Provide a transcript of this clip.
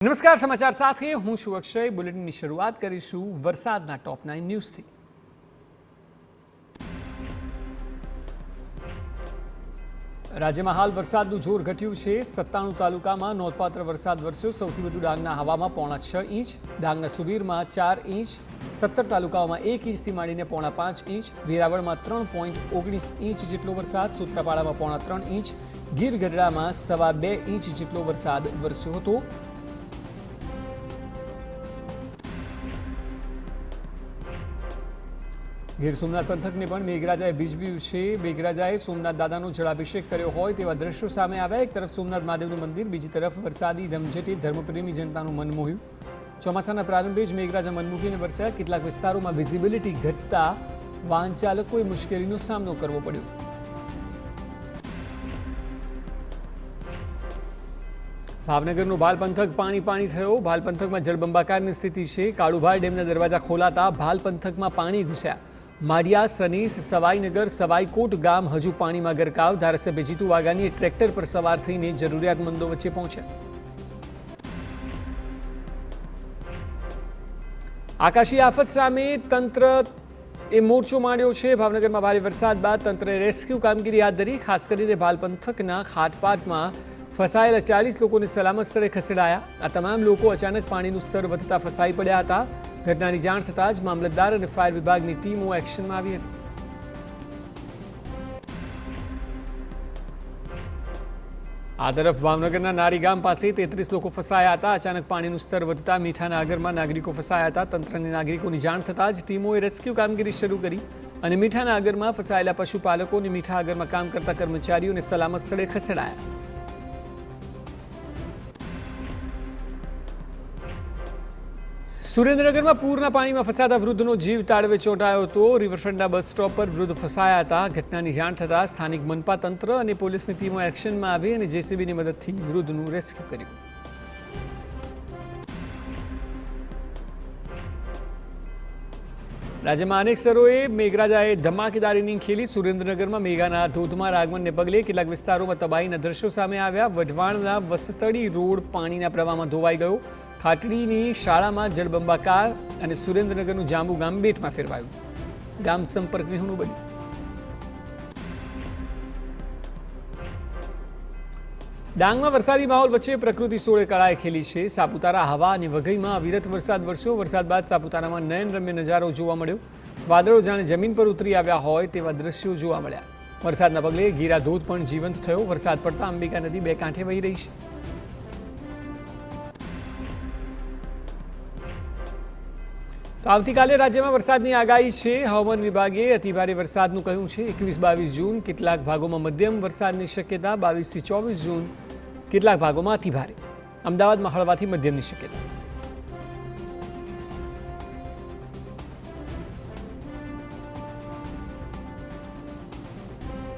નમસ્કાર, સમાચાર સાથે હું છું અક્ષય. બુલેટિનની શરૂઆત કરીશું વરસાદના ટોપ 9 ન્યૂઝથી. રાજ્યમાં હાલ વરસાદનું જોર ઘટ્યું છે. 97 તાલુકામાં નોંધપાત્ર વરસાદ વરસ્યો. સૌથી વધુ ડાંગના હવામાં 6.5 ઇંચ, ડાંગના સુબીરમાં 4 ઇંચ, 17 તાલુકાઓમાં 1 ઇંચથી માંડીને 5.5 ઇંચ, વેરાવળમાં 3.19 ઇંચ જેટલો વરસાદ, સૂત્રાપાડામાં 3.5 ઇંચ, ગીર ગઢડામાં 2.25 ઇંચ જેટલો વરસાદ વરસ્યો હતો. ગીર સોમનાથ પંથકને પણ મેઘરાજાએ ભીંજવ્યું છે. મેઘરાજાએ સોમનાથ દાદાનો જળાભિષેક કર્યો હોય તેવા દ્રશ્યો સામે આવ્યા. એક તરફ સોમનાથ મહાદેવનું મંદિર, બીજી તરફ વરસાદી રમઝટે ધર્મપ્રેમી જનતાનું મન મોહ્યું. ચોમાસાના પ્રારંભે જ મેઘરાજા મનમૂકીને વરસ્યા. કેટલાક વિસ્તારોમાં વિઝિબિલિટી ઘટતા વાહન ચાલકોએ મુશ્કેલીનો સામનો કરવો પડ્યો. ભાવનગરનો ભાલ પંથક પાણી થયો. ભાલ પંથકમાં જળબંબાકારની સ્થિતિ છે. કાળુભાઈ ડેમના દરવાજા ખોલાતા ભાલ પંથકમાં પાણી ઘૂસ્યા. માળિયા, સનીસ, સવાઈનગર, સવાઈકોટ ગામ હજુ પાણીમાં ગરકાવ. ધારાસભ્ય જીતુ વાઘાણીએ ટ્રેક્ટર પર સવાર થઈને જરૂરિયાતમંદો વચ્ચે પહોંચ્યા. આકાશી આફત સામે તંત્ર મોરચો માંડ્યો છે. ભાવનગરમાં ભારે વરસાદ બાદ તંત્રએ રેસ્ક્યુ કામગીરી હાથ ધરી. ખાસ કરીને ભાલ પંથકના ખાટપાટમાં ફસાયેલા 40 લોકોને સલામત સ્થળે ખસેડાયા. આ તમામ લોકો અચાનક પાણીનું સ્તર વધતા ફસાઈ પડ્યા હતા. ઘટનાની જાણ થતાં જ મામલતદાર અને ફાયર વિભાગની ટીમો એક્શનમાં આવી હતી. આ તરફ ભાવનગરના નારી ગામ પાસે 33 લોકો ફસાયા હતા. અચાનક પાણીનું સ્તર વધતા મીઠાના આગરમાં નાગરિકો ફસાયા હતા. તંત્રને નાગરિકોની જાણ થતાં જ ટીમોએ રેસ્ક્યુ કામગીરી શરૂ કરી અને મીઠાના આગરમાં ફસાયેલા પશુપાલકો અને મીઠા આગરમાં કામ કરતા કર્મચારીઓને સલામત સ્થળે ખસેડાયા. સુરેન્દ્રનગરમાં પૂરના પાણીમાં ફસાતા વૃદ્ધનો જીવ તાળવે ચોંટાયો હતો. રિવરફ્રન્ટના બસ સ્ટોપ પર વૃદ્ધ ફસાયા હતા. ઘટનાની જાણ થતાં સ્થાનિક મનપા તંત્ર અને પોલીસની ટીમો એક્શનમાં આવી અને જેસીબીની મદદથી વૃદ્ધનું રેસ્ક્યુ કર્યું. રાજ્યમાં અનેક સ્થળોએ મેઘરાજાએ ધમાકેદાર ઇનિંગ ખેલી. સુરેન્દ્રનગરમાં મેઘાના ધોધમાર આગમનને પગલે કેટલાક વિસ્તારોમાં તબાહીના દ્રશ્યો સામે આવ્યા. વઢવાણના વસતડી રોડ પાણીના પ્રવાહમાં ધોવાઈ ગયો. ખાટડીની શાળામાં જળબંબાકાર અને સુરેન્દ્રનગરનું જાંબુ ગામ બેટમાં ફેરવાયું. ગામ સંપર્ક વિહોણું બન્યું. ડાંગમાં વરસાદી માહોલ વચ્ચે પ્રકૃતિ સોળે કળાએ ખેલી છે. સાપુતારા, હવા અને વઘઈમાં અવિરત વરસાદ વરસ્યો. વરસાદ બાદ સાપુતારામાં નયનરમ્ય નજારો જોવા મળ્યો. વાદળો જાણે જમીન પર ઉતરી આવ્યા હોય તેવા દ્રશ્યો જોવા મળ્યા. વરસાદના પગલે ગીરા ધોધ પણ જીવંત થયો. વરસાદ પડતા અંબિકા નદી બે કાંઠે વહી રહી છે. તો આવતીકાલે રાજ્યમાં વરસાદની આગાહી છે. હવામાન વિભાગે અતિભારે વરસાદનું કહ્યું છે. 21-22 જૂન કેટલાક ભાગોમાં મધ્યમ વરસાદની શક્યતા. 22 થી 24 જૂન કેટલાક ભાગોમાં અતિભારે. અમદાવાદમાં હળવાથી મધ્યમની શક્યતા.